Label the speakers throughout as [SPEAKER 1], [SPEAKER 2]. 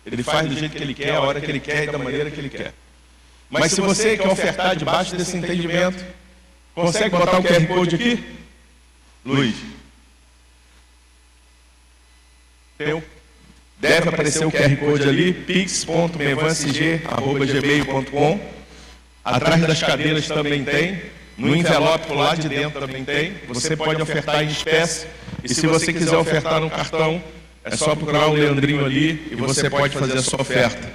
[SPEAKER 1] Ele faz do jeito que Ele quer, a hora que Ele quer e da maneira que Ele quer. Mas se você quer ofertar debaixo desse entendimento, consegue botar o QR Code aqui? Luiz. Deve aparecer o QR Code ali, pix.mevancg@gmail.com. Atrás das cadeiras também tem. No envelope por lá de dentro também tem. Você pode ofertar em espécie. E se você quiser ofertar no cartão, é só procurar o Leandrinho ali e você pode fazer a sua oferta.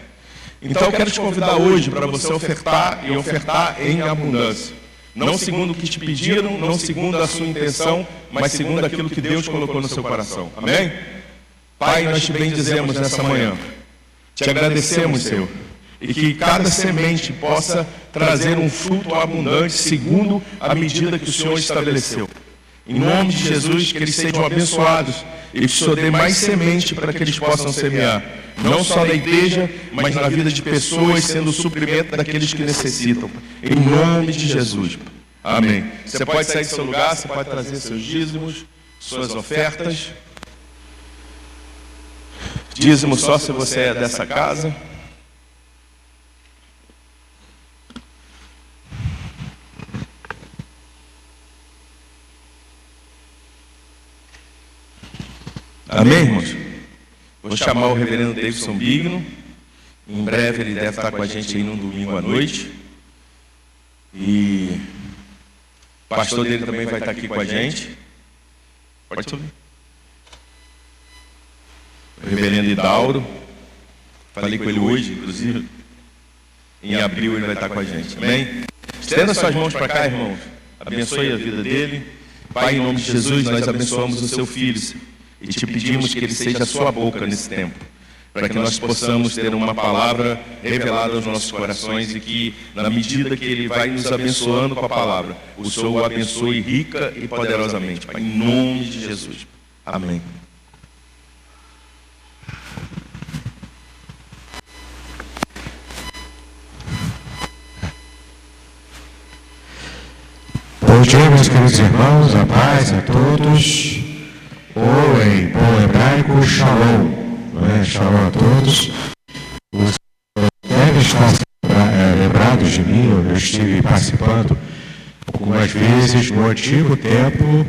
[SPEAKER 1] Então eu quero te convidar hoje para você ofertar e ofertar em abundância. Não segundo o que te pediram, não segundo a sua intenção, mas segundo aquilo que Deus colocou no seu coração. Amém? Pai, nós te bendizemos nessa manhã. Te agradecemos, Senhor. E que cada semente possa trazer um fruto abundante segundo a medida que o Senhor estabeleceu. Em nome de Jesus, que eles sejam abençoados e que o Senhor dê mais semente para que eles possam semear. Não só na igreja, mas na vida de pessoas, sendo o suprimento daqueles que necessitam. Em nome de Jesus. Amém. Você pode sair do seu lugar, você pode trazer seus dízimos, suas ofertas. Dízimo só se você é dessa casa. Amém, irmãos? Vou chamar o reverendo Davidson Bigno. Em breve ele deve estar com a gente aí num domingo à noite. E o pastor dele também vai estar aqui com a gente. Pode subir. O reverendo Hidauro. Falei com ele hoje, inclusive. Em abril ele vai estar com a gente. Amém? Estenda suas mãos para cá, irmãos. Abençoe a vida dele. Pai, em nome de Jesus, nós abençoamos o seu filho. E te pedimos que ele seja a sua boca nesse tempo, para que nós possamos ter uma palavra revelada aos nossos corações e que, na medida que ele vai nos abençoando com a palavra, o Senhor o abençoe rica e poderosamente. Pai, em nome de Jesus. Amém.
[SPEAKER 2] Bom dia, meus queridos irmãos, a paz a todos. Ou em bom hebraico, shalom. Shalom a todos. Os devem estar lembrados de mim, eu estive participando algumas vezes no antigo tempo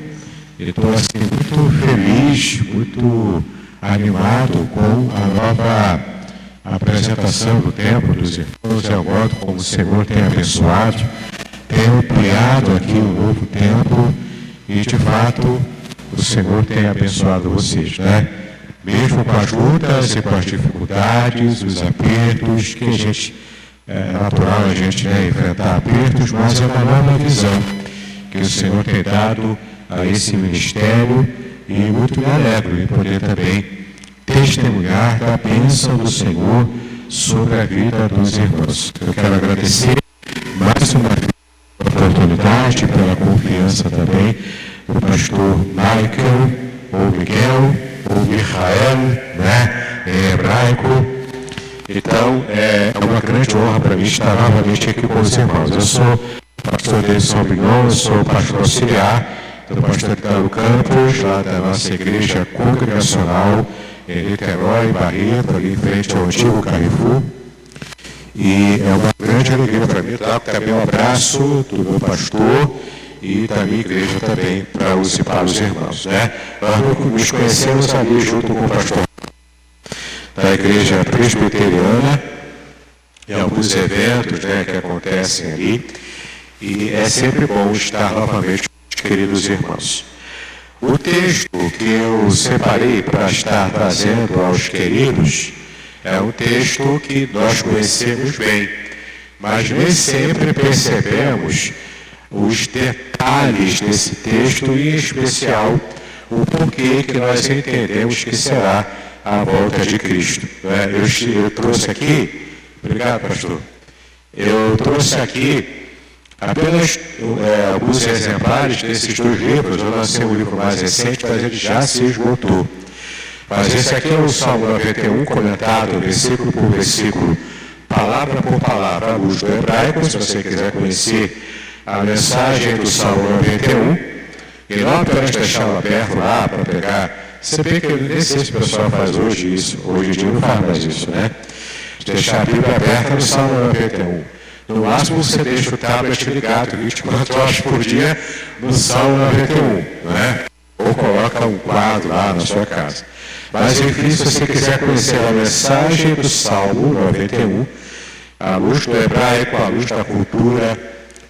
[SPEAKER 2] e estou assim, muito feliz, muito animado com a nova apresentação do templo dos irmãos. É o modo como o Senhor tem abençoado, tem ampliado aqui o novo templo e, de fato, o Senhor tem abençoado vocês, né? Mesmo com as lutas e com as dificuldades, os apertos, que a gente, é natural a gente enfrentar apertos, mas é uma nova visão que o Senhor tem dado a esse ministério e muito me alegro em poder também testemunhar da bênção do Senhor sobre a vida dos irmãos. Eu quero agradecer mais uma vez pela oportunidade, pela confiança também o pastor Michael, ou Miguel, ou Michael, né, em hebraico. Então, é uma grande honra para mim estar novamente aqui com os irmãos. Eu sou pastor Davidson Bignon, eu sou pastor auxiliar do pastor Hidauro Campos, lá da nossa igreja congregacional em Niterói, Barreto, ali em frente ao antigo Carrefour. E é uma grande alegria para mim dar também um abraço do meu pastor e da minha igreja também para os irmãos, né? Nós nos conhecemos ali junto com o pastor da igreja presbiteriana, em alguns eventos, né, que acontecem ali, e é sempre bom estar novamente com os queridos irmãos. O texto que eu separei para estar trazendo aos queridos é um texto que nós conhecemos bem, mas nem sempre percebemos os detalhes desse texto e, em especial, o porquê que nós entendemos que será a volta de Cristo. Eu trouxe aqui, obrigado, pastor, eu trouxe aqui apenas alguns exemplares desses dois livros. Eu lancei um livro mais recente, mas ele já se esgotou. Mas esse aqui é o Salmo 91, comentado versículo por versículo, palavra por palavra, à luz do hebraico. Se você quiser conhecer a mensagem do Salmo 91, e não apenas deixá-lo aberto lá para pegar Se bem que eu nem sei se o pessoal faz hoje isso, hoje em dia não faz mais isso, né? Deixar a Bíblia aberta no Salmo 91. No máximo você deixa o tablet ligado 24 horas por dia no Salmo 91, né? Ou coloca um quadro lá na sua casa. Mas enfim, se você quiser conhecer a mensagem do Salmo 91, à luz do hebraico, à luz da cultura,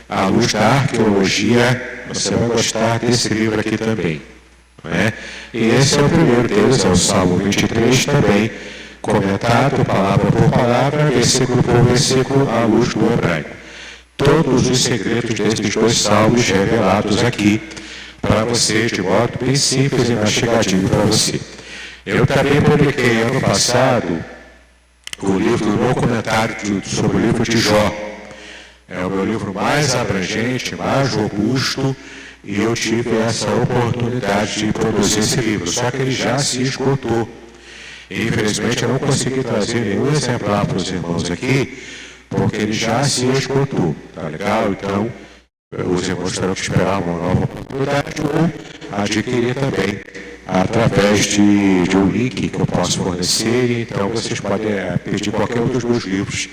[SPEAKER 2] à luz da arqueologia, você vai gostar desse livro aqui também. Não é? E esse é o primeiro deles, é o Salmo 23 também, comentado palavra por palavra, versículo por versículo, à luz do hebraico. Todos os segredos desses dois salmos revelados aqui para você, de modo bem simples e mastigadinho para você. Eu também publiquei ano passado o meu comentário sobre o livro de Jó. É o meu livro mais abrangente, mais robusto, e eu tive essa oportunidade de produzir esse livro, só que ele já se esgotou. Infelizmente eu não consegui trazer nenhum exemplar para os irmãos aqui, porque ele já se esgotou, tá legal? Então, os irmãos terão que esperar uma nova oportunidade ou adquirir também através de um link que eu posso fornecer. Então vocês podem pedir qualquer um dos meus livros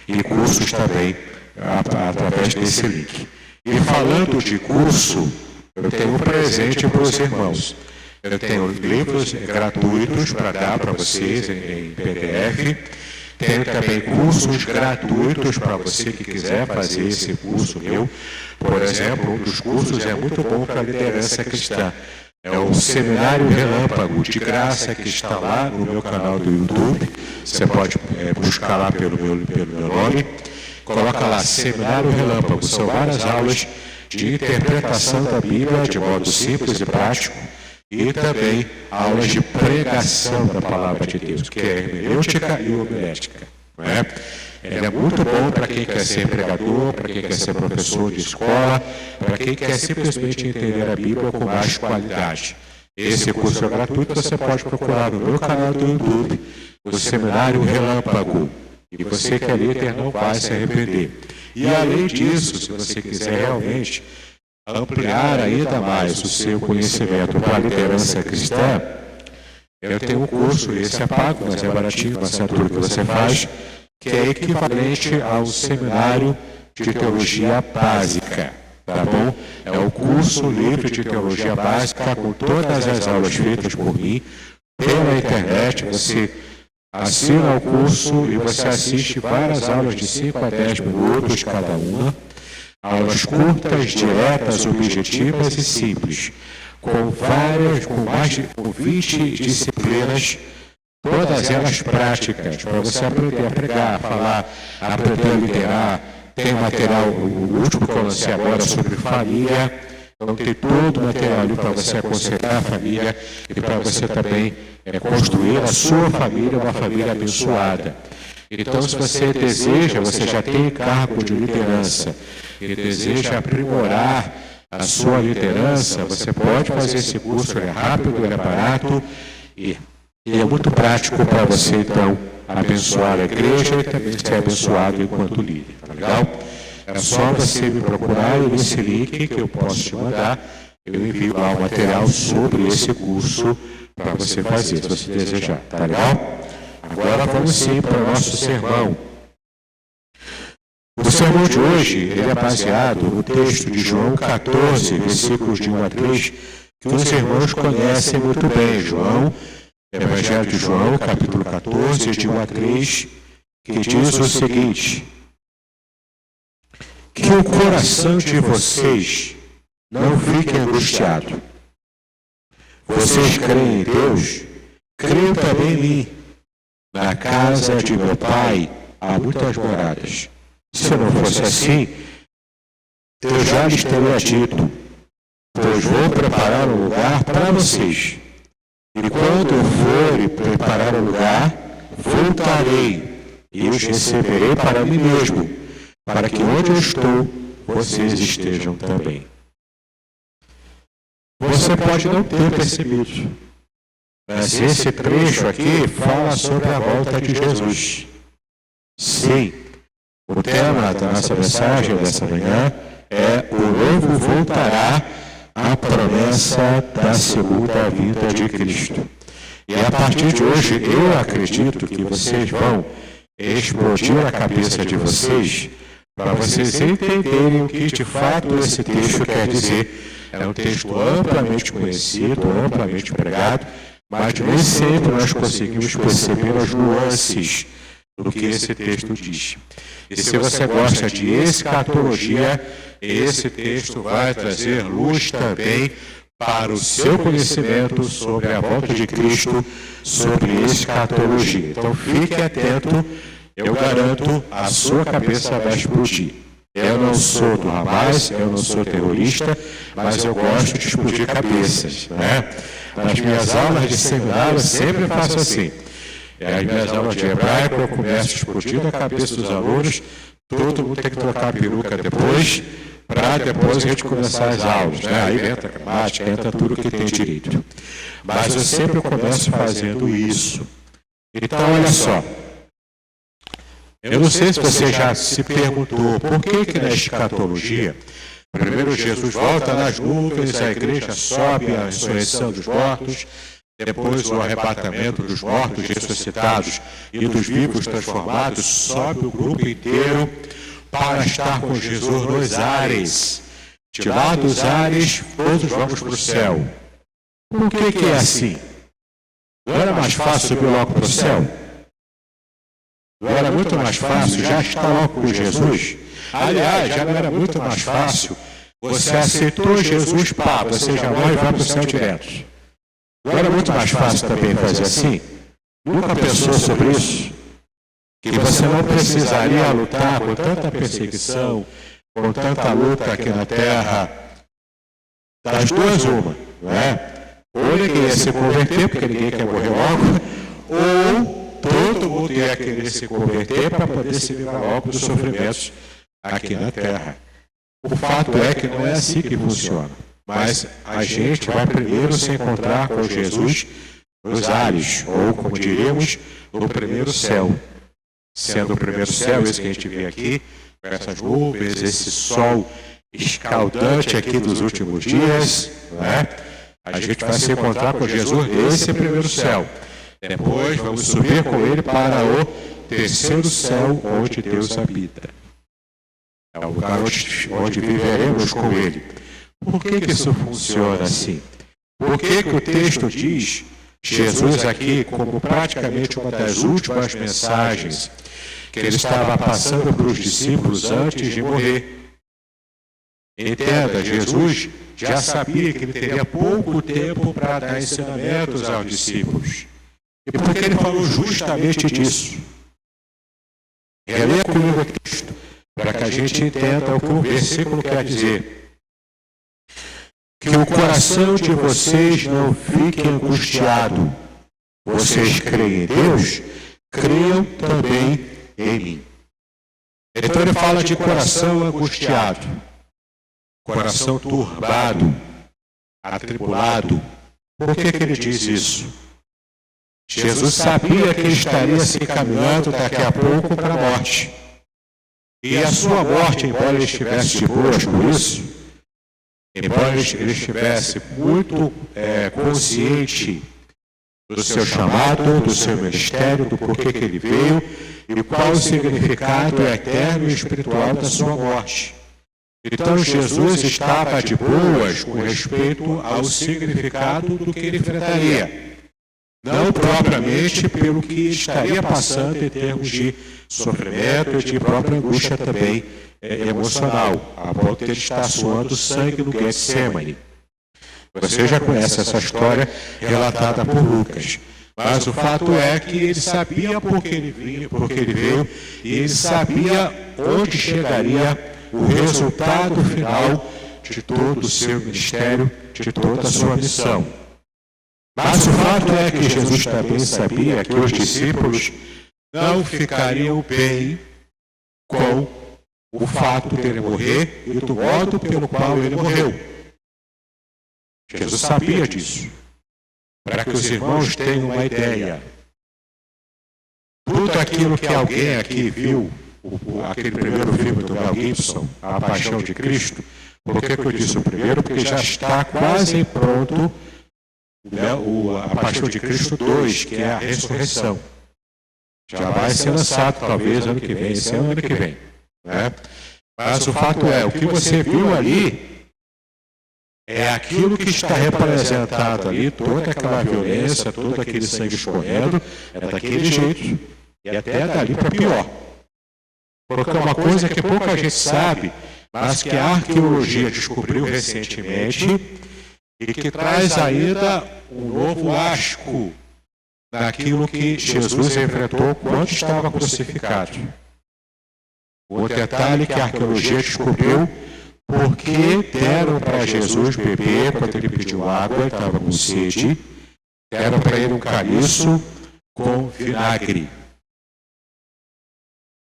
[SPEAKER 2] e cursos também através desse link. E falando de curso, eu tenho um presente para os irmãos. Eu tenho livros gratuitos para dar para vocês em PDF. Tenho também cursos gratuitos para você que quiser fazer esse curso meu. Por exemplo, um dos cursos é muito bom para a liderança cristã. É o Seminário Relâmpago, de graça, que está lá no meu canal do YouTube. Você pode buscar lá pelo meu nome. Coloca lá, Seminário Relâmpago. São várias aulas de interpretação da Bíblia de modo simples e prático. E também aulas de pregação da Palavra de Deus, que é hermenêutica e homilética. Não é? Ele é muito bom para quem quer ser pregador, para quem quer ser professor de escola, para quem quer simplesmente entender a Bíblia com mais qualidade. Esse curso é gratuito, você pode procurar no meu canal do YouTube, o Seminário Relâmpago. E você que é líder não vai se arrepender. E além disso, se você quiser realmente ampliar ainda mais o seu conhecimento para a liderança cristã, eu tenho um curso, esse é pago, mas é baratinho, uma assinatura que você faz, que é equivalente ao Seminário de Teologia Básica, tá bom? É o curso livre de Teologia Básica com todas as aulas feitas por mim, pela internet. Você assina o curso e você assiste várias aulas de 5 a 10 minutos cada uma, aulas curtas, diretas, objetivas e simples, com mais de 20 disciplinas, todas elas práticas, para você aprender a pregar, a falar, a aprender a liderar. Tem material, o último que eu lancei agora sobre família, então tem todo o material ali para você aconselhar a família e para você também construir a sua família, uma família abençoada. Então, se você deseja, você já tem cargo de liderança e deseja aprimorar a sua liderança, você pode fazer esse curso. Ele é rápido, ele é barato e é muito prático para você, então, abençoar a igreja e também ser abençoado enquanto líder, tá legal? É só você me procurar nesse link que eu posso te mandar. Eu envio lá o material sobre esse curso para você fazer, se você desejar, tá legal? Agora vamos sim para o nosso sermão. O sermão de hoje ele é baseado no texto de João 14, versículos de 1 a 3, que os irmãos conhecem muito bem. Evangelho de João, capítulo 14, de 1 a 3, que diz o seguinte: que o coração de vocês não fique angustiado. Vocês creem em Deus? Creiam também em mim. Na casa de meu Pai há muitas moradas. Se não fosse assim, eu já lhes teria dito, pois vou preparar um lugar para vocês. E quando eu for e preparar um lugar, voltarei e os receberei para mim mesmo, para que onde eu estou, vocês estejam também. Você pode não ter percebido, mas esse trecho aqui fala sobre a volta de Jesus. Sim, o tema da nossa mensagem dessa manhã é: o novo voltará a promessa da segunda vinda de Cristo. E a partir de hoje, eu acredito que vocês vão explodir a cabeça de vocês para vocês entenderem o que de fato esse texto quer dizer. É um texto amplamente conhecido, amplamente pregado, mas nem sempre nós conseguimos perceber as nuances do que esse texto diz. E se você gosta de escatologia, esse texto vai trazer luz também para o seu conhecimento sobre a volta de Cristo, sobre escatologia. Então fique atento, eu garanto, a sua cabeça vai explodir. Eu não sou do Hamas, eu não sou terrorista, mas eu gosto de explodir cabeças, né? Nas minhas aulas de seminário eu sempre faço assim. As minhas aulas de hebraico eu começo explodindo a cabeça dos alunos, todo mundo tem que trocar a peruca depois, para depois a gente começar as aulas, né? Aí entra a gramática, entra tudo que tem direito. Mas eu sempre começo fazendo isso. Então, olha só. Eu não sei se você já se perguntou por que na escatologia, primeiro Jesus volta nas nuvens, a igreja sobe a ressurreição dos mortos, depois o arrebatamento dos mortos ressuscitados e dos vivos transformados, sobe o grupo inteiro para estar com Jesus nos ares. De lá dos ares, todos vamos para o céu. Por que é assim? Não era mais fácil subir logo para o céu? Não era muito mais fácil já estar logo com Jesus? Aliás, já não era muito mais fácil. Você aceitou Jesus, pá, você já morre e vai para o céu direto. Não era muito mais fácil também fazer assim? Nunca pensou sobre isso? Que você não precisaria lutar com tanta perseguição, com tanta luta aqui na Terra, das duas uma, não é? Ou ninguém ia se converter, porque ninguém quer morrer logo, ou todo mundo ia querer se converter para poder se livrar logo dos sofrimentos aqui na Terra. O fato é que não é assim que funciona. Mas a gente vai primeiro se encontrar com Jesus nos ares, ou como diríamos, no primeiro céu. Sendo o primeiro céu, esse que a gente vê aqui, com essas nuvens, esse sol escaldante aqui dos últimos dias, né? A gente vai se encontrar com Jesus nesse primeiro céu. Depois vamos subir com ele para o terceiro céu, onde Deus habita. É o lugar onde viveremos com ele. Por que isso funciona assim? Por que o texto diz, Jesus aqui, como praticamente uma das últimas mensagens que ele estava passando para os discípulos antes de morrer? Entenda, Jesus já sabia que ele teria pouco tempo para dar ensinamentos aos discípulos. E por que ele falou justamente disso? Releia comigo o texto, para que a gente entenda o que o versículo quer dizer. Que o coração de vocês não fique angustiado. Vocês creem em Deus? Creiam também em mim. Então ele fala de coração angustiado, coração turbado, atribulado. Por que ele diz isso? Jesus sabia que ele estaria se encaminhando daqui a pouco para a morte. E a sua morte, embora ele estivesse de boas por isso, embora ele estivesse muito consciente do seu chamado, do seu ministério, do porquê que ele veio e qual o significado eterno e espiritual da sua morte. Então Jesus estava de boas com respeito ao significado do que ele enfrentaria. Não propriamente pelo que estaria passando em termos de sofrimento e de própria angústia também emocional, a ponto de ele estar suando sangue no Getsêmani. Você já conhece essa história relatada por Lucas. Mas o fato é que ele sabia por que ele veio, e ele sabia onde chegaria o resultado final de todo o seu ministério, de toda a sua missão. Mas o fato é que Jesus também sabia que os discípulos não ficariam bem com o fato de ele morrer e do modo pelo qual ele morreu. Jesus sabia disso. Para que os irmãos tenham uma ideia, tudo aquilo que alguém aqui viu, aquele primeiro filme do Mel Gibson, A Paixão de Cristo, Por que eu disse o primeiro? Porque já está quase pronto a Paixão de Cristo 2, que é a ressurreição. Já vai ser lançado talvez ano que vem, esse ano que vem. Né? Mas o fato é, o que você viu ali é aquilo que está representado ali, toda aquela violência, todo aquele sangue escorrendo, é daquele jeito, e até dali para pior. Porque é uma coisa que pouca gente sabe, mas que a arqueologia descobriu recentemente e que traz ainda um novo asco daquilo que Jesus enfrentou quando estava crucificado. Um detalhe que a arqueologia descobriu, porque deram para Jesus beber quando ele pediu água, ele estava com sede, deram para ele um cálice com vinagre.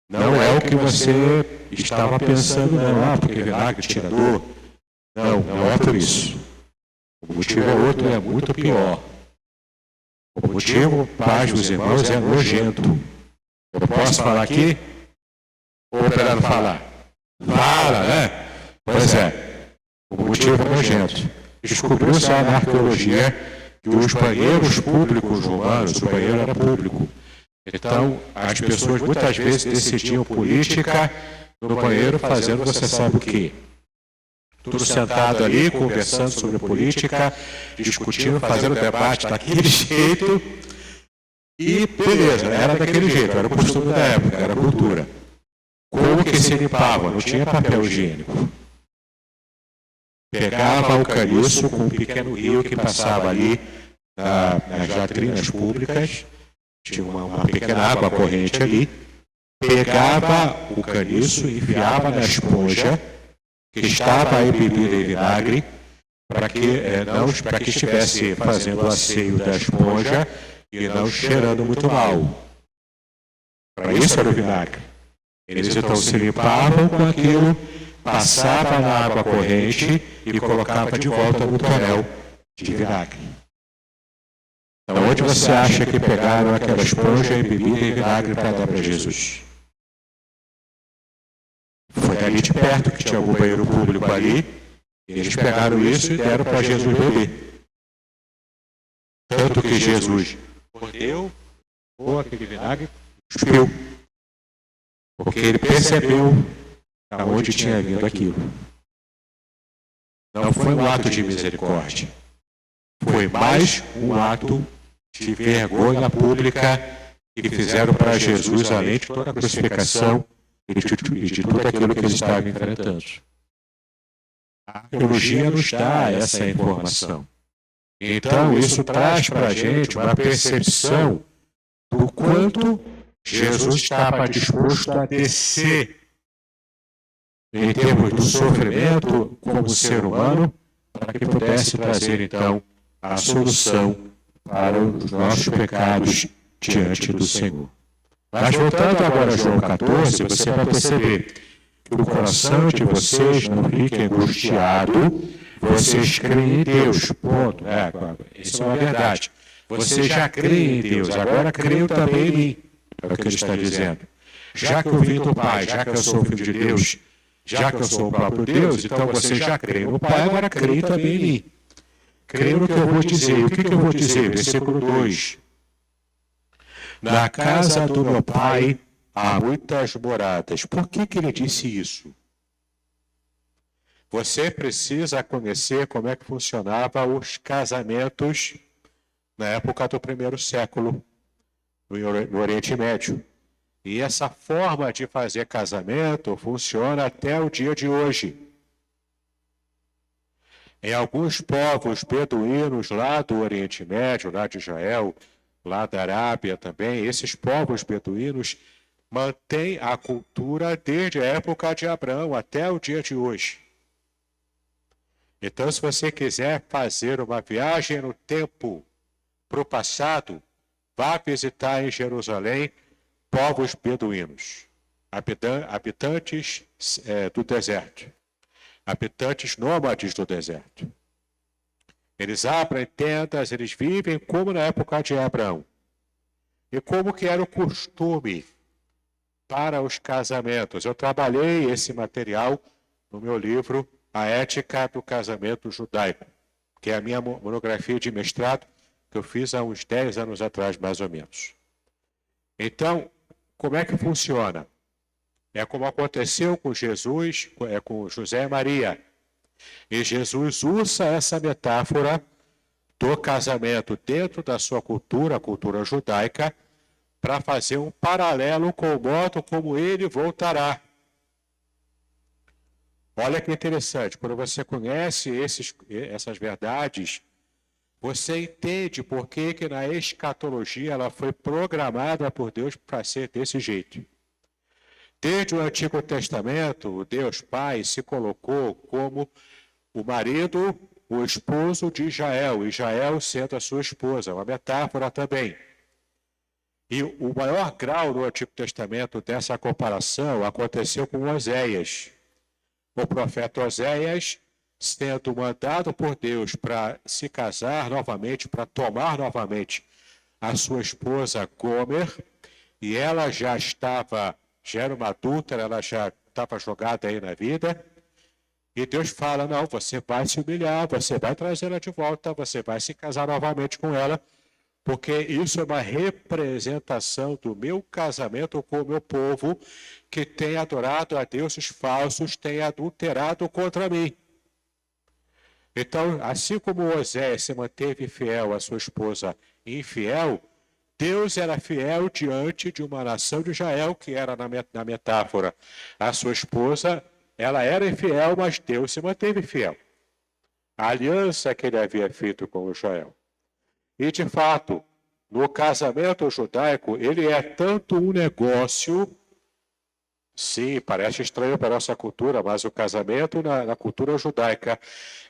[SPEAKER 2] Não é o que você estava pensando, não, porque vinagre tira dor. Não, não é por isso. O motivo é outro, é muito pior. O motivo, paz dos irmãos, é nojento. Eu posso falar aqui? Ou para não falar? Fala, né? Pois é. O motivo é nojento. Descobriu-se na arqueologia que os banheiros públicos romanos, o banheiro era público. Então, as pessoas muitas vezes decidiam política no banheiro fazendo você sabe o quê? Tudo sentado ali, conversando sobre política, discutindo, fazendo debate daquele jeito. E beleza, era daquele jeito, era o costume da época, era a cultura. Como que se limpava? Não tinha papel higiênico. Pegava o caniço com um pequeno rio que passava ali nas latrinas públicas, tinha uma pequena água corrente ali, pegava o caniço, enfiava na esponja, que estava embebida em vinagre, para que estivesse fazendo o asseio da esponja e não cheirando muito mal. Para isso era o vinagre. Eles então se limpavam com aquilo, passavam na água corrente e colocavam de volta no tonel de vinagre. Então, onde você acha que pegaram aquela esponja e bebida em vinagre para dar para Jesus? Foi ali de perto que tinha algum banheiro público ali, e eles pegaram isso e deram para Jesus beber. Tanto que Jesus mordeu, ou aquele vinagre, cuspiu. Porque ele percebeu aonde tinha vindo aquilo. Não foi um ato de misericórdia. Foi mais um ato de vergonha pública que fizeram para Jesus, além de toda a crucificação e de tudo aquilo que ele estava enfrentando. A arqueologia nos dá essa informação. Então, isso traz para a gente uma percepção do quanto Jesus estava disposto a descer em termos do sofrimento como ser humano, para que pudesse trazer, então, a solução para os nossos pecados diante do Senhor. Mas voltando agora a João 14, você vai perceber que o coração de vocês não fica angustiado, vocês creem em Deus, ponto. Isso é uma verdade. Você já crê em Deus, agora creio também em mim, é o que ele está dizendo. Já que eu vim do Pai, já que eu sou filho de Deus, já que eu sou o próprio Deus, então você já crê no Pai, agora creio também em mim. Creio no que eu vou dizer. O que eu vou dizer? Versículo 2. Na casa do meu pai há muitas moradas. Por que ele disse isso? Você precisa conhecer como é que funcionavam os casamentos na época do primeiro século, no Oriente Médio. E essa forma de fazer casamento funciona até o dia de hoje. Em alguns povos beduínos lá do Oriente Médio, lá de Israel, lá da Arábia também, esses povos beduínos mantêm a cultura desde a época de Abraão até o dia de hoje. Então, se você quiser fazer uma viagem no tempo para o passado, vá visitar em Jerusalém povos beduínos, habitantes do deserto, habitantes nômades do deserto. Eles abrem tendas, eles vivem como na época de Abraão. E como que era o costume para os casamentos. Eu trabalhei esse material no meu livro a ética do casamento judaico, que é a minha monografia de mestrado, que eu fiz há uns 10 anos atrás, mais ou menos. Então, como é que funciona? É como aconteceu com Jesus, com José e Maria. E Jesus usa essa metáfora do casamento dentro da sua cultura, a cultura judaica, para fazer um paralelo com o modo como ele voltará. Olha que interessante, quando você conhece essas verdades, você entende por que na escatologia ela foi programada por Deus para ser desse jeito. Desde o Antigo Testamento, o Deus Pai se colocou como o marido, o esposo de Israel, Israel sendo a sua esposa, uma metáfora também. E o maior grau no Antigo Testamento dessa comparação aconteceu com Oséias. O profeta Oséias, sendo mandado por Deus para se casar novamente, para tomar novamente a sua esposa Gomer, e ela já era uma adúltera, ela já estava jogada aí na vida, e Deus fala, não, você vai se humilhar, você vai trazê-la de volta, você vai se casar novamente com ela, porque isso é uma representação do meu casamento com o meu povo, que tem adorado a deuses falsos, tem adulterado contra mim. Então, assim como Oséias se manteve fiel à sua esposa infiel, Deus era fiel diante de uma nação de Israel, que era na metáfora a sua esposa, ela era infiel, mas Deus se manteve fiel. A aliança que ele havia feito com Israel. E, de fato, no casamento judaico, ele é tanto um negócio, sim, parece estranho para a nossa cultura, mas o casamento na cultura judaica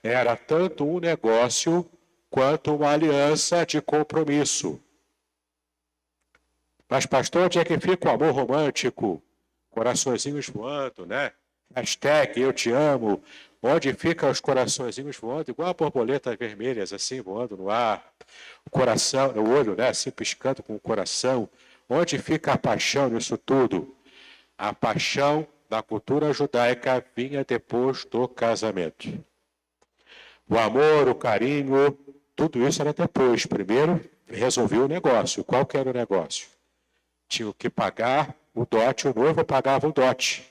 [SPEAKER 2] era tanto um negócio quanto uma aliança de compromisso. Mas, pastor, onde é que fica o amor romântico? Coraçõezinhos voando, né? Hashtag eu te amo. Onde ficam os coraçõezinhos voando, igual borboletas vermelhas, assim, voando no ar. O coração, o olho, né, assim, piscando com o coração. Onde fica a paixão nisso tudo? A paixão da cultura judaica vinha depois do casamento. O amor, o carinho, tudo isso era depois. Primeiro, resolveu o negócio. Qual que era o negócio? Tinha que pagar o dote, o noivo pagava o dote.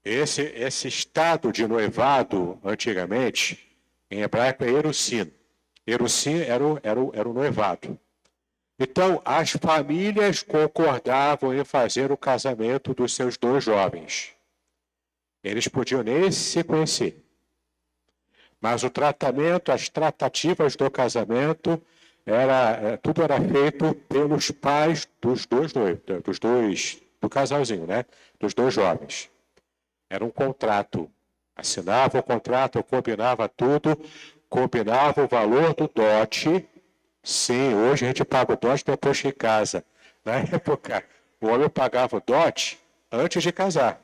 [SPEAKER 2] Esse estado de noivado, antigamente, em hebraico é Erusin. Erusin era o noivado. Então, as famílias concordavam em fazer o casamento dos seus dois jovens. Eles podiam nem se conhecer. Mas o tratamento, as tratativas do casamento, tudo era feito pelos pais dos dois noivos, do casalzinho, né? Dos dois jovens. Era um contrato. Assinava o contrato, combinava tudo, combinava o valor do dote. Sim, hoje a gente paga o dote depois que casa. Na época, o homem pagava o dote antes de casar.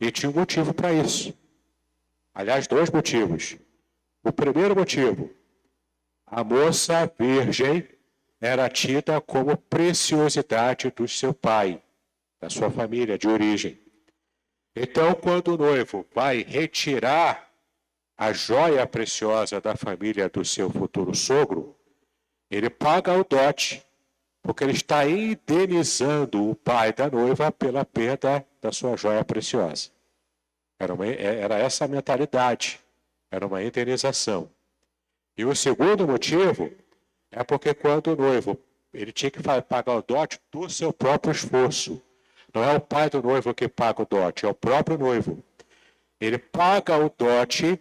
[SPEAKER 2] E tinha um motivo para isso. Aliás, dois motivos. O primeiro motivo, a moça virgem era tida como preciosidade do seu pai, da sua família de origem. Então, quando o noivo vai retirar a joia preciosa da família do seu futuro sogro, ele paga o dote, porque ele está indenizando o pai da noiva pela perda da sua joia preciosa. Era essa a mentalidade, era uma indenização. E o segundo motivo é porque quando o noivo, ele tinha que pagar o dote do seu próprio esforço. Não é o pai do noivo que paga o dote, é o próprio noivo. Ele paga o dote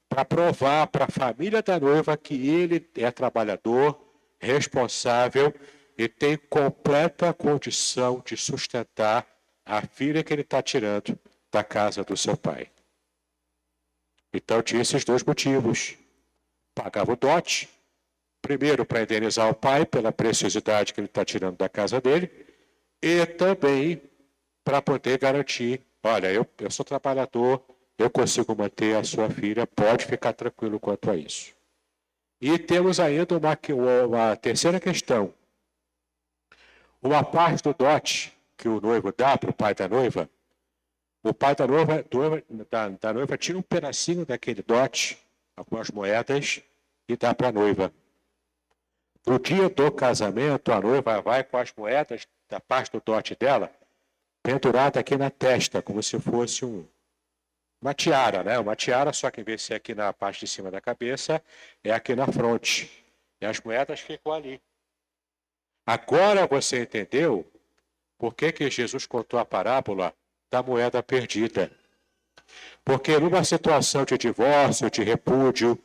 [SPEAKER 2] para provar para a família da noiva que ele é trabalhador, responsável e tem completa condição de sustentar a filha que ele está tirando da casa do seu pai. Então tinha esses dois motivos. Pagava o dote, primeiro para indenizar o pai pela preciosidade que ele está tirando da casa dele, e também para poder garantir, olha, eu sou trabalhador, eu consigo manter a sua filha, pode ficar tranquilo quanto a isso. E temos ainda uma terceira questão. Uma parte do dote que o noivo dá para o pai da noiva, o pai da noiva tira um pedacinho daquele dote, algumas moedas, e dá para a noiva. No dia do casamento, a noiva vai com as moedas da parte do dote dela, pendurada aqui na testa, como se fosse uma tiara, né? Uma tiara, só que em vez de ser aqui na parte de cima da cabeça, é aqui na fronte. E as moedas ficam ali. Agora você entendeu por que Jesus contou a parábola da moeda perdida. Porque numa situação de divórcio, de repúdio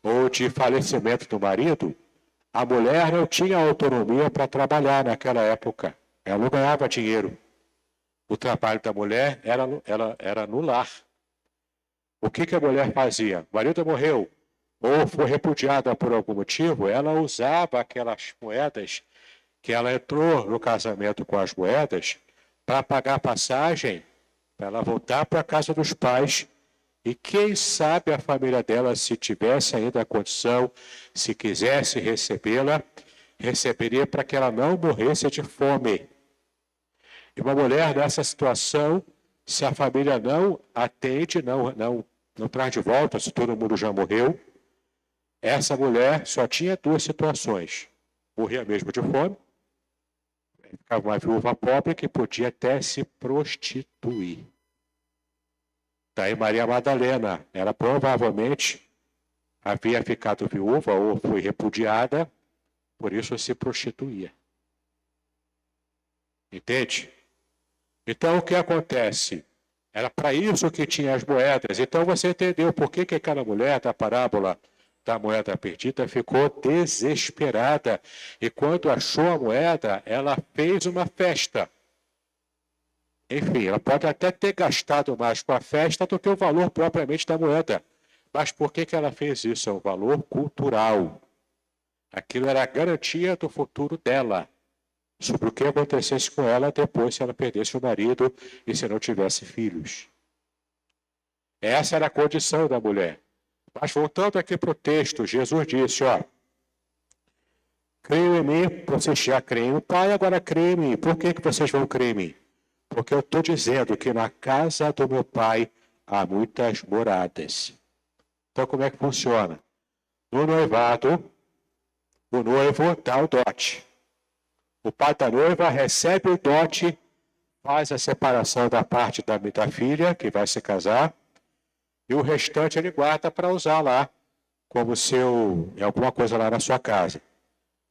[SPEAKER 2] ou de falecimento do marido, a mulher não tinha autonomia para trabalhar naquela época. Ela não ganhava dinheiro. O trabalho da mulher era no lar. O que a mulher fazia? O marido morreu ou foi repudiada por algum motivo, ela usava aquelas moedas que ela entrou no casamento com as moedas para pagar passagem, para ela voltar para a casa dos pais. E quem sabe a família dela, se tivesse ainda a condição, se quisesse recebê-la, receberia para que ela não morresse de fome. E uma mulher nessa situação, se a família não atende, não traz de volta, se todo mundo já morreu, essa mulher só tinha duas situações. Morria mesmo de fome, ficava uma viúva pobre que podia até se prostituir. Daí Maria Madalena, ela provavelmente havia ficado viúva ou foi repudiada, por isso se prostituía. Entende? Então o que acontece? Era para isso que tinha as moedas. Então você entendeu por que aquela mulher da parábola da moeda perdida ficou desesperada. E quando achou a moeda, ela fez uma festa. Enfim, ela pode até ter gastado mais com a festa do que o valor propriamente da moeda. Mas por que ela fez isso? É um valor cultural. Aquilo era a garantia do futuro dela. Sobre o que acontecesse com ela depois se ela perdesse o marido e se não tivesse filhos. Essa era a condição da mulher. Mas voltando aqui para o texto, Jesus disse, creio em mim, vocês já creem no Pai, agora creem em mim. Por que vocês vão crer em mim? Porque eu estou dizendo que na casa do meu Pai há muitas moradas. Então como é que funciona? No noivado, o noivo dá o dote. O pai da noiva recebe o dote, faz a separação da parte da filha, que vai se casar, e o restante ele guarda para usar lá, como alguma coisa lá na sua casa.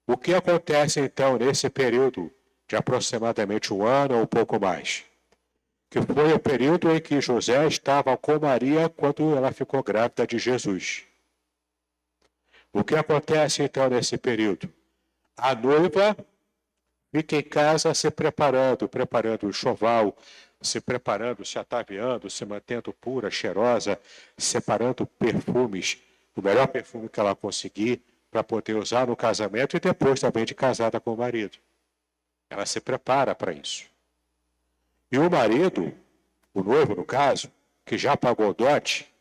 [SPEAKER 2] O que acontece então nesse período de aproximadamente um ano ou um pouco mais? Que foi o período em que José estava com Maria quando ela ficou grávida de Jesus. O que acontece então nesse período? A noiva fica em casa se preparando o enxoval, se preparando, se ataviando, se mantendo pura, cheirosa, separando perfumes, o melhor perfume que ela conseguir para poder usar no casamento e depois também de casada com o marido. Ela se prepara para isso. E o marido, o noivo no caso, que já pagou o dote,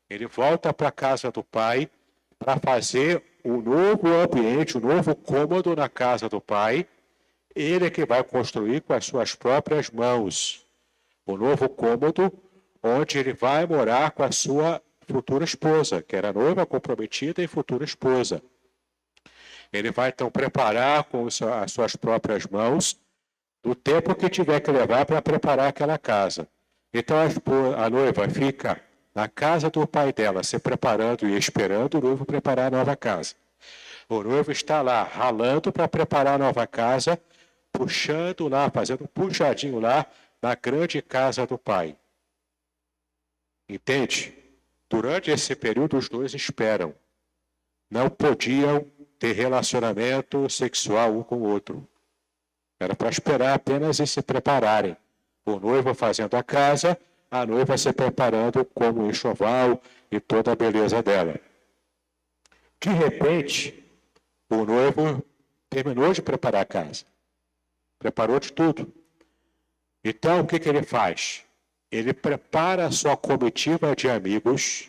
[SPEAKER 2] ele volta para a casa do pai para fazer um novo ambiente, um novo cômodo na casa do pai. Ele é que vai construir com as suas próprias mãos o novo cômodo onde ele vai morar com a sua futura esposa, que era noiva comprometida e futura esposa. Ele vai então preparar com as suas próprias mãos do tempo que tiver que levar para preparar aquela casa. Então a noiva fica na casa do pai dela, se preparando e esperando o noivo preparar a nova casa. O noivo está lá ralando para preparar a nova casa, puxando lá, fazendo um puxadinho lá na grande casa do pai. Entende? Durante esse período os dois esperam. Não podiam ter relacionamento sexual um com o outro. Era para esperar apenas e se prepararem. O noivo fazendo a casa, a noiva se preparando como um enxoval e toda a beleza dela. De repente, o noivo terminou de preparar a casa. Preparou de tudo. Então, o que ele faz? Ele prepara a sua comitiva de amigos.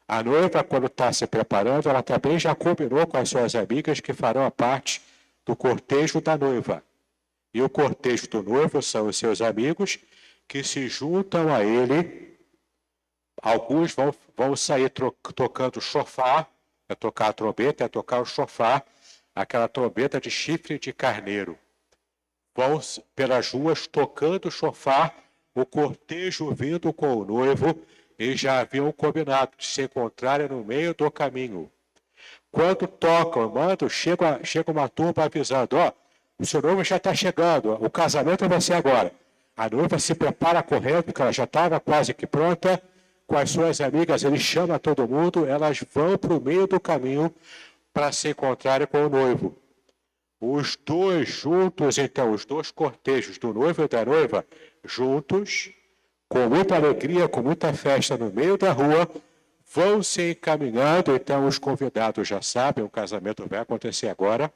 [SPEAKER 2] A noiva, quando está se preparando, ela também já combinou com as suas amigas que farão a parte do cortejo da noiva. E o cortejo do noivo são os seus amigos
[SPEAKER 3] que se juntam a ele. Alguns vão sair tocando chofar, é tocar a trombeta, é tocar o chofar, aquela trombeta de chifre de carneiro. Vão pelas ruas tocando o chofar, o cortejo vindo com o noivo, e já haviam combinado de se encontrarem no meio do caminho. Quando tocam, mandam, chega uma turma avisando, ó, o seu noivo já está chegando, o casamento vai ser agora. A noiva se prepara correndo, porque ela já estava quase que pronta, com as suas amigas, ele chama todo mundo, elas vão para o meio do caminho para se encontrarem com o noivo. Os dois juntos, então, os dois cortejos do noivo e da noiva, juntos, com muita alegria, com muita festa no meio da rua, vão se encaminhando. Então, os convidados já sabem, o casamento vai acontecer agora.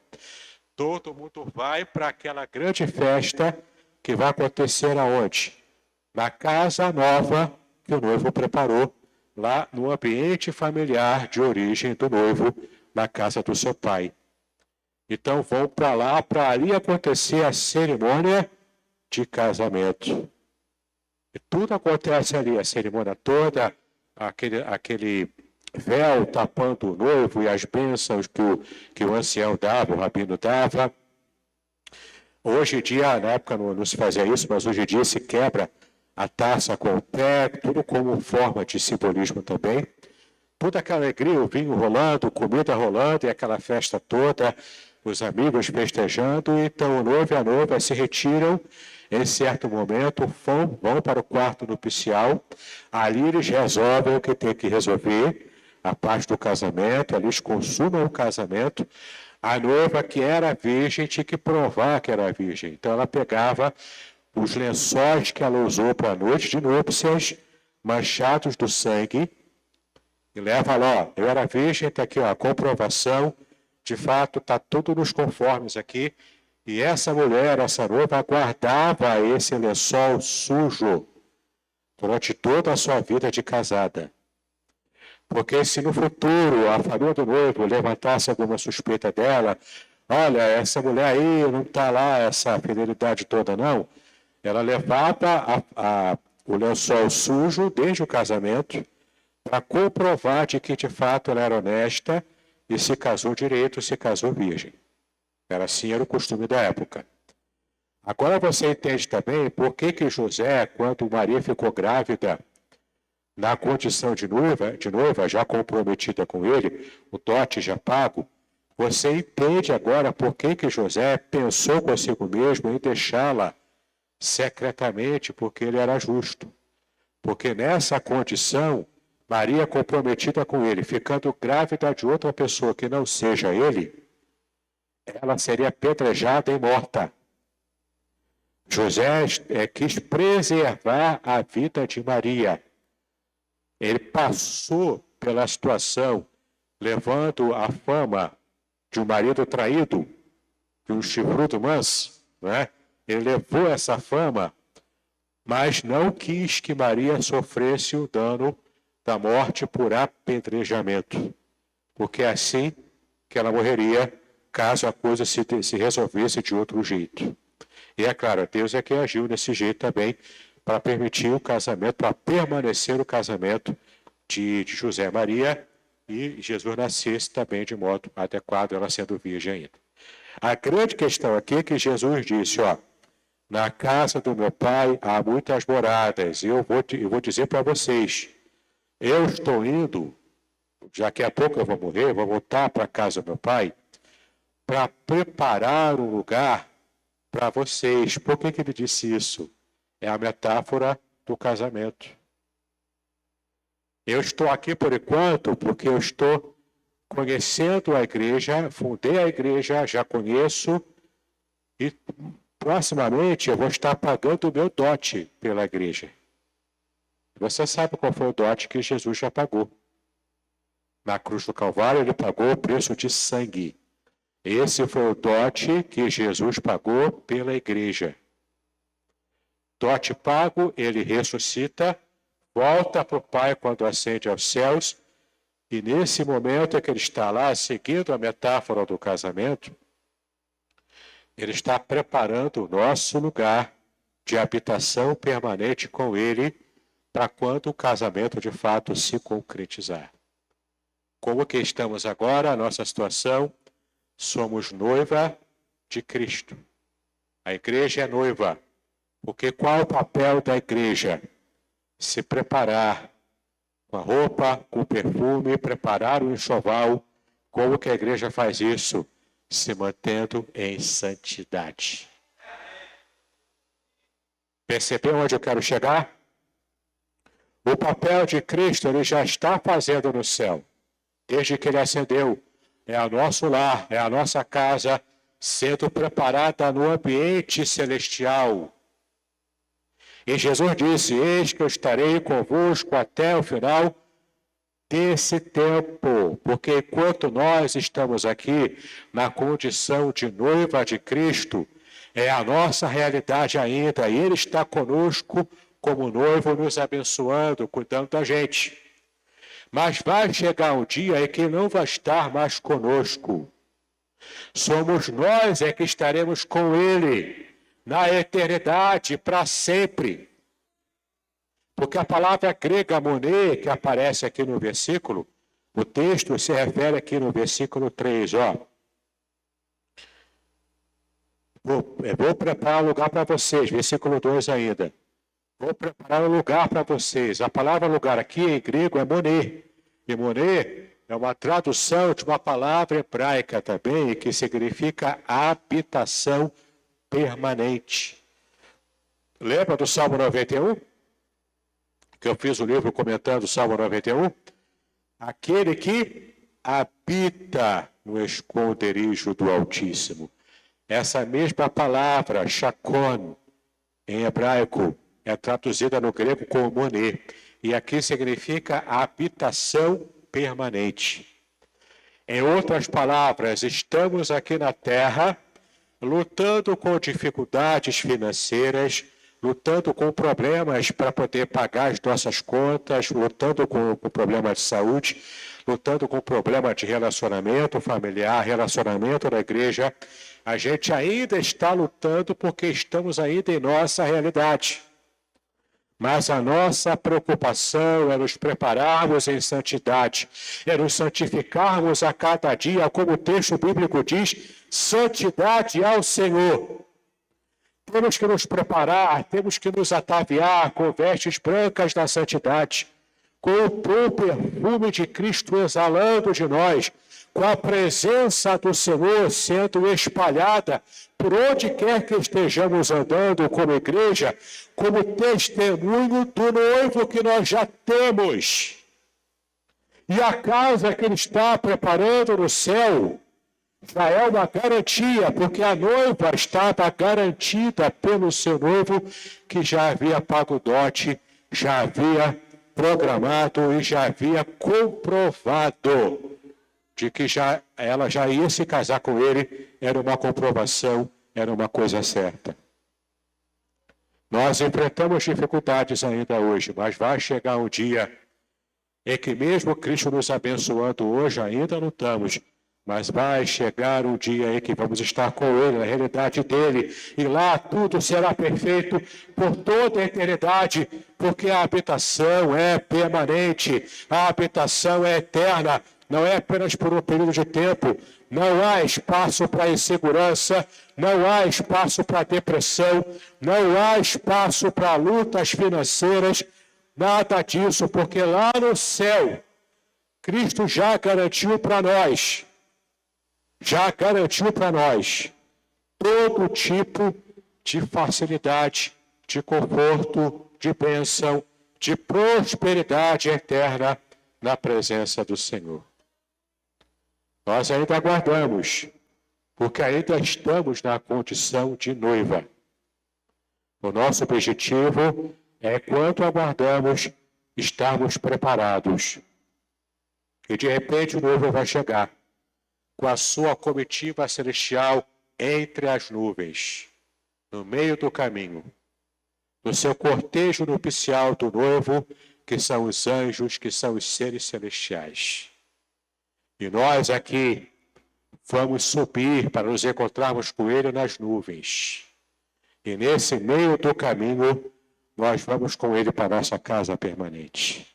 [SPEAKER 3] Todo mundo vai para aquela grande festa que vai acontecer aonde? Na casa nova que o noivo preparou, lá no ambiente familiar de origem do noivo, na casa do seu pai. Então vão para lá, para ali acontecer a cerimônia de casamento. E tudo acontece ali, a cerimônia toda, aquele véu tapando o noivo e as bênçãos que o ancião dava, o rabino dava. Hoje em dia, na época não se fazia isso, mas hoje em dia se quebra a taça com o pé, tudo como forma de simbolismo também. Toda aquela alegria, o vinho rolando, comida rolando e aquela festa toda, os amigos festejando. Então o noivo e a noiva se retiram em certo momento, vão para o quarto nupcial. Ali eles resolvem o que tem que resolver, a parte do casamento, ali eles consumam o casamento. A noiva que era virgem tinha que provar que era virgem. Então ela pegava os lençóis que ela usou para a noite de núpcias, manchados do sangue, e leva lá, ó, eu era virgem, está aqui ó, a comprovação, de fato está tudo nos conformes aqui, e essa mulher, essa noiva, guardava esse lençol sujo durante toda a sua vida de casada. Porque se no futuro a família do noivo levantasse alguma suspeita dela, olha, essa mulher aí não está lá, essa fidelidade toda não, ela levava o lençol sujo desde o casamento para comprovar de que de fato ela era honesta e se casou direito, se casou virgem. Era assim, era o costume da época. Agora você entende também por que José, quando Maria ficou grávida, na condição de noiva já comprometida com ele, o dote já pago, você entende agora por que José pensou consigo mesmo em deixá-la secretamente, porque ele era justo. Porque nessa condição, Maria comprometida com ele, ficando grávida de outra pessoa que não seja ele, ela seria apedrejada e morta. José quis preservar a vida de Maria. Ele passou pela situação, levando a fama de um marido traído, de um chifrudo manso, né? Ele levou essa fama, mas não quis que Maria sofresse o dano da morte por apedrejamento, porque é assim que ela morreria caso a coisa se resolvesse de outro jeito. E é claro, Deus é quem agiu desse jeito também para permitir o casamento, para permanecer o casamento de José e Maria e Jesus nascesse também de modo adequado, ela sendo virgem ainda. A grande questão aqui é que Jesus disse, ó, na casa do meu pai há muitas moradas, e eu vou dizer para vocês, eu estou indo, já daqui a pouco eu vou morrer, vou voltar para a casa do meu pai, para preparar um lugar para vocês. Por que ele disse isso? É a metáfora do casamento. Eu estou aqui por enquanto porque eu estou conhecendo a igreja, fundei a igreja, já conheço, e proximamente eu vou estar pagando o meu dote pela igreja. Você sabe qual foi o dote que Jesus já pagou. Na cruz do Calvário ele pagou o preço de sangue. Esse foi o dote que Jesus pagou pela igreja. Dote pago, ele ressuscita, volta para o Pai quando ascende aos céus, e nesse momento é que ele está lá, seguindo a metáfora do casamento, ele está preparando o nosso lugar de habitação permanente com Ele, para quando o casamento de fato se concretizar. Como que estamos agora, a nossa situação? Somos noiva de Cristo. A igreja é noiva. Porque qual é o papel da igreja? Se preparar com a roupa, com o perfume, preparar o enxoval. Como que a igreja faz isso? Se mantendo em santidade. Percebeu onde eu quero chegar? O papel de Cristo ele já está fazendo no céu. Desde que ele ascendeu. É o nosso lar, é a nossa casa, sendo preparada no ambiente celestial. E Jesus disse, eis que eu estarei convosco até o final desse tempo. Porque enquanto nós estamos aqui na condição de noiva de Cristo, é a nossa realidade ainda. E Ele está conosco como noivo, nos abençoando, cuidando da gente. Mas vai chegar um dia em que não vai estar mais conosco. Somos nós que estaremos com Ele na eternidade, para sempre. Porque a palavra grega moné, que aparece aqui no versículo, o texto se refere aqui no versículo 3, ó. Vou preparar um lugar para vocês, versículo 2 ainda. Vou preparar um lugar para vocês. A palavra lugar aqui em grego é moné. E moné é uma tradução de uma palavra hebraica também, que significa habitação permanente. Lembra do Salmo 91? Que eu fiz o livro comentando o Salmo 91? Aquele que habita no esconderijo do Altíssimo. Essa mesma palavra, chakon, em hebraico, é traduzida no grego como moné. E aqui significa habitação permanente. Em outras palavras, estamos aqui na Terra lutando com dificuldades financeiras, lutando com problemas para poder pagar as nossas contas, lutando com problemas de saúde, lutando com problema de relacionamento familiar, relacionamento na igreja. A gente ainda está lutando porque estamos ainda em nossa realidade. Mas a nossa preocupação é nos prepararmos em santidade, é nos santificarmos a cada dia, como o texto bíblico diz, santidade ao Senhor. Temos que nos preparar, temos que nos ataviar com vestes brancas da santidade, com o perfume de Cristo exalando de nós, com a presença do Senhor sendo espalhada por onde quer que estejamos andando como igreja, como testemunho do noivo que nós já temos. E a casa que Ele está preparando no céu já é uma garantia, porque a noiva estava garantida pelo seu noivo, que já havia pago o dote, já havia programado e já havia comprovado de que ela já ia se casar com ele. Era uma comprovação, era uma coisa certa. Nós enfrentamos dificuldades ainda hoje, mas vai chegar um dia em que mesmo Cristo nos abençoando hoje, ainda lutamos, mas vai chegar um dia em que vamos estar com Ele, na realidade dEle, e lá tudo será perfeito por toda a eternidade, porque a habitação é permanente, a habitação é eterna, não é apenas por um período de tempo. Não há espaço para insegurança, não há espaço para depressão, não há espaço para lutas financeiras, nada disso, porque lá no céu, Cristo já garantiu para nós, todo tipo de facilidade, de conforto, de bênção, de prosperidade eterna na presença do Senhor. Nós ainda aguardamos, porque ainda estamos na condição de noiva. O nosso objetivo é, enquanto aguardamos, estarmos preparados. E de repente o noivo vai chegar com a sua comitiva celestial entre as nuvens, no meio do caminho, no seu cortejo nupcial do noivo, que são os anjos, que são os seres celestiais. E nós aqui vamos subir para nos encontrarmos com Ele nas nuvens. E nesse meio do caminho, nós vamos com ele para a nossa casa permanente.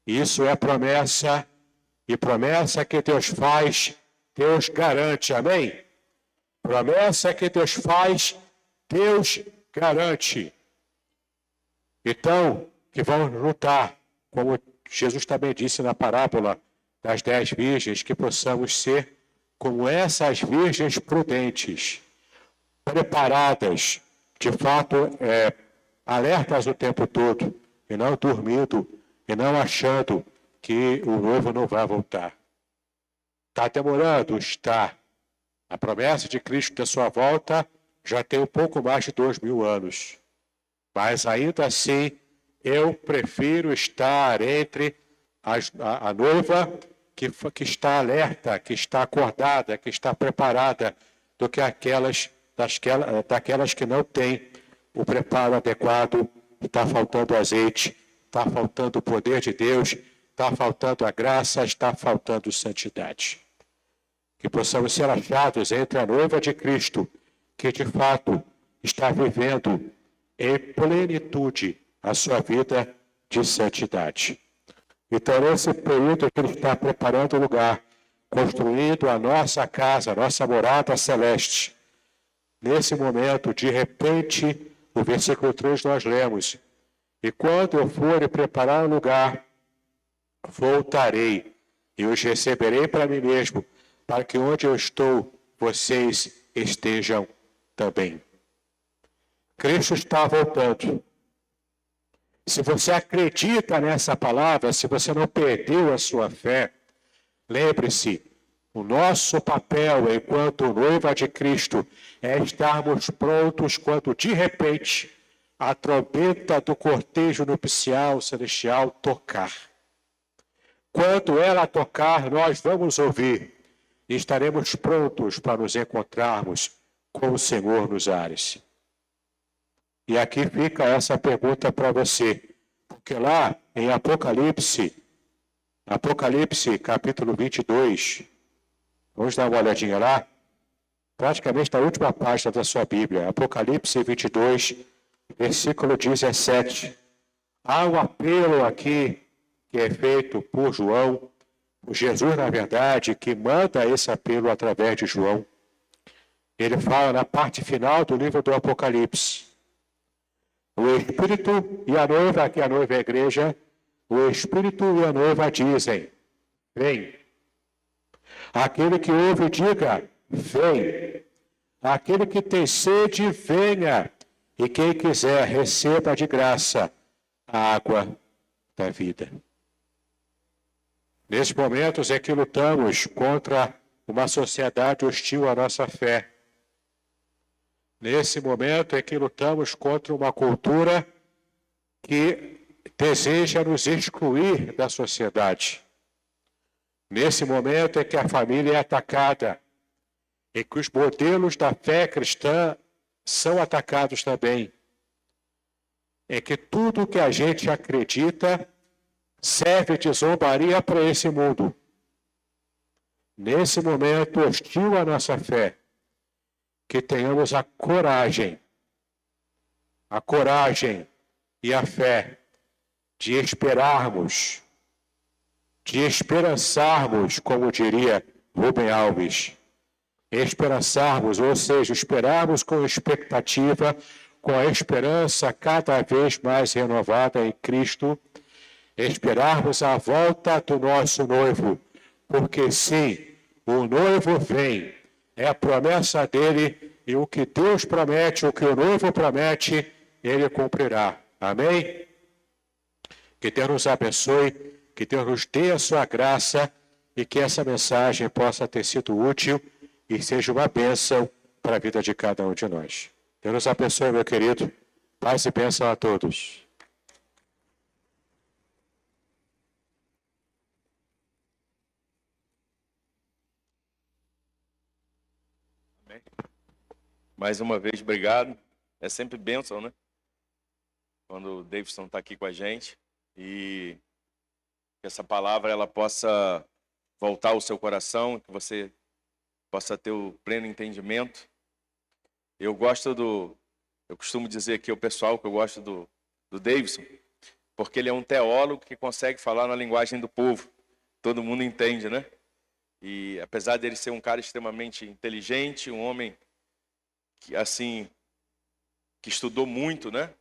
[SPEAKER 3] Isso é promessa, e promessa que Deus faz, Deus garante, amém? Promessa que Deus faz, Deus garante. Então, que vamos lutar, como Jesus também disse na parábola das 10 virgens, que possamos ser como essas virgens prudentes, preparadas, de fato, alertas o tempo todo, e não dormindo, e não achando que o noivo não vai voltar. Está demorando? Está. A promessa de Cristo da sua volta já tem um pouco mais de 2000 anos. Mas ainda assim, eu prefiro estar entre a noiva que está alerta, que está acordada, que está preparada, do que daquelas que não têm o preparo adequado, está faltando azeite, está faltando o poder de Deus, está faltando a graça, está faltando santidade. Que possamos ser achados entre a noiva de Cristo, que de fato está vivendo em plenitude a sua vida de santidade. Então, nesse período que ele está preparando o lugar, construindo a nossa casa, a nossa morada celeste, nesse momento, de repente, no versículo 3 nós lemos: e quando eu for preparar o lugar, voltarei e os receberei para mim mesmo, para que onde eu estou, vocês estejam também. Cristo está voltando. Se você acredita nessa palavra, se você não perdeu a sua fé, lembre-se, o nosso papel enquanto noiva de Cristo é estarmos prontos quando de repente a trombeta do cortejo nupcial celestial tocar. Quando ela tocar, nós vamos ouvir e estaremos prontos para nos encontrarmos com o Senhor nos ares. E aqui fica essa pergunta para você, porque lá em Apocalipse capítulo 22, vamos dar uma olhadinha lá, praticamente na última página da sua Bíblia, Apocalipse 22, versículo 17. Há um apelo aqui que é feito por João, por Jesus, na verdade, que manda esse apelo através de João. Ele fala na parte final do livro do Apocalipse: o Espírito e a noiva, aqui a noiva é a igreja, o Espírito e a noiva dizem: vem. Aquele que ouve, diga: vem. Aquele que tem sede, venha. E quem quiser, receba de graça a água da vida. Nesses momentos é que lutamos contra uma sociedade hostil à nossa fé. Nesse momento é que lutamos contra uma cultura que deseja nos excluir da sociedade. Nesse momento é que a família é atacada, e que os modelos da fé cristã são atacados também. É que tudo que a gente acredita serve de zombaria para esse mundo. Nesse momento hostil à nossa fé, que tenhamos a coragem e a fé de esperarmos, de esperançarmos, como diria Rubem Alves, esperançarmos, ou seja, esperarmos com expectativa, com a esperança cada vez mais renovada em Cristo, esperarmos a volta do nosso noivo, porque sim, o noivo vem, é a promessa dele, e o que Deus promete, o que o noivo promete, ele cumprirá. Amém? Que Deus nos abençoe, que Deus nos dê a sua graça e que essa mensagem possa ter sido útil e seja uma bênção para a vida de cada um de nós. Deus nos abençoe, meu querido. Paz e bênção a todos.
[SPEAKER 1] Amém. Mais uma vez, obrigado. É sempre bênção, né? Quando o Davidson está aqui com a gente. E que essa palavra ela possa voltar ao seu coração, que você possa ter o pleno entendimento. Eu gosto Eu costumo dizer aqui ao pessoal que eu gosto do Davidson, porque ele é um teólogo que consegue falar na linguagem do povo. Todo mundo entende, né? E apesar dele ser um cara extremamente inteligente, um homem que, assim, que estudou muito, né?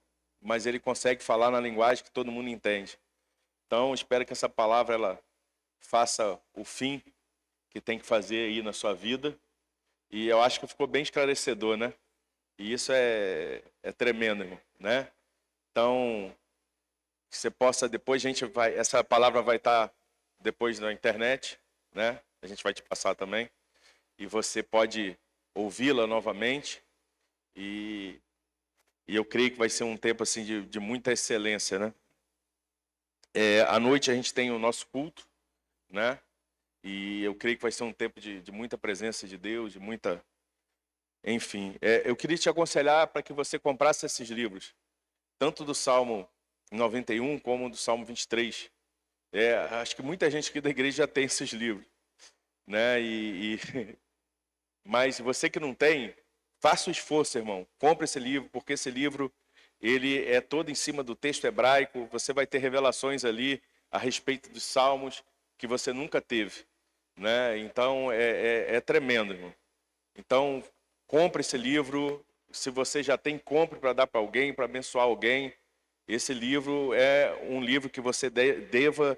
[SPEAKER 1] Mas ele consegue falar na linguagem que todo mundo entende. Então, espero que essa palavra ela faça o fim que tem que fazer aí na sua vida. E eu acho que ficou bem esclarecedor, né? E isso é tremendo, irmão, né? Então, que você possa depois, essa palavra vai estar depois na internet, né? A gente vai te passar também. E você pode ouvi-la novamente. E eu creio que vai ser um tempo assim de muita excelência, né? À noite a gente tem o nosso culto, né? E eu creio que vai ser um tempo de muita presença de Deus, de muita... Enfim, eu queria te aconselhar para que você comprasse esses livros, tanto do Salmo 91 como do Salmo 23. Acho que muita gente aqui da igreja já tem esses livros, né? Mas você que não tem, faça o esforço, irmão. Compre esse livro, porque esse livro ele é todo em cima do texto hebraico. Você vai ter revelações ali a respeito dos salmos que você nunca teve, né? Então é tremendo, irmão. Então compre esse livro. Se você já tem, compre para dar para alguém, para abençoar alguém. Esse livro é um livro que você deva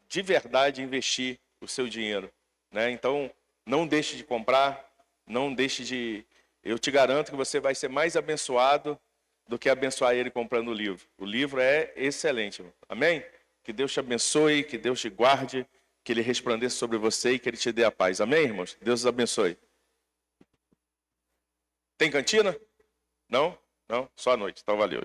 [SPEAKER 1] de verdade investir o seu dinheiro, né? Então não deixe de comprar, não deixe de... Eu te garanto que você vai ser mais abençoado do que abençoar ele comprando o livro. O livro é excelente, irmão. Amém? Que Deus te abençoe, que Deus te guarde, que Ele resplandeça sobre você e que Ele te dê a paz. Amém, irmãos? Deus os abençoe. Tem cantina? Não? Não? Só à noite. Então valeu.